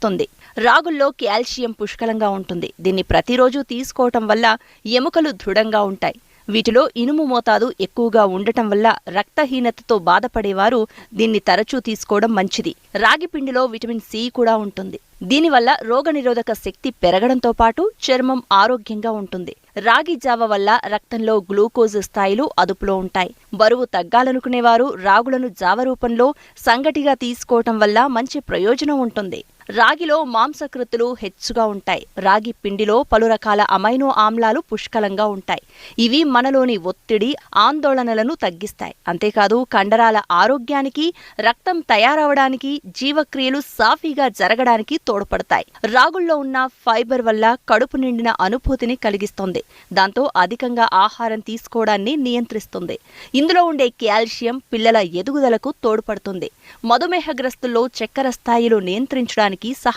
ఇస్తుంది. రాగుల్లో కాల్షియం పుష్కలంగా ఉంటుంది. దీన్ని ప్రతిరోజు తీసుకోవటం వల్ల ఎముకలు దృఢంగా ఉంటాయి. వీటిలో ఇనుము మోతాదు ఎక్కువగా ఉండటం వల్ల రక్తహీనతతో బాధపడేవారు దీన్ని తరచూ తీసుకోవడం మంచిది. రాగి పిండిలో విటమిన్ సి కూడా ఉంటుంది. దీనివల్ల రోగనిరోధక శక్తి పెరగడంతో పాటు చర్మం ఆరోగ్యంగా ఉంటుంది. రాగి జావ వల్ల రక్తంలో గ్లూకోజ్ స్థాయిలు అదుపులో ఉంటాయి. బరువు తగ్గాలనుకునేవారు రాగులను జావ రూపంలో సంగటిగా తీసుకోవటం వల్ల మంచి ప్రయోజనం ఉంటుంది. రాగిలో మాంసకృతులు హెచ్చుగా ఉంటాయి. రాగి పిండిలో పలు రకాల అమైనో ఆమ్లాలు పుష్కలంగా ఉంటాయి. ఇవి మనలోని ఒత్తిడి, ఆందోళనలను తగ్గిస్తాయి. అంతేకాదు కండరాల ఆరోగ్యానికి, రక్తం తయారవడానికి, జీవక్రియలు సాఫీగా జరగడానికి తోడ్పడతాయి. రాగుల్లో ఉన్న ఫైబర్ వల్ల కడుపు నిండిన అనుభూతిని కలిగిస్తుంది. దాంతో అధికంగా ఆహారం తీసుకోవడాన్ని నియంత్రిస్తుంది. ఇందులో ఉండే కాల్షియం పిల్లల ఎదుగుదలకు తోడ్పడుతుంది. మధుమేహగ్రస్తుల్లో చక్కెర స్థాయిలు నియంత్రించడానికి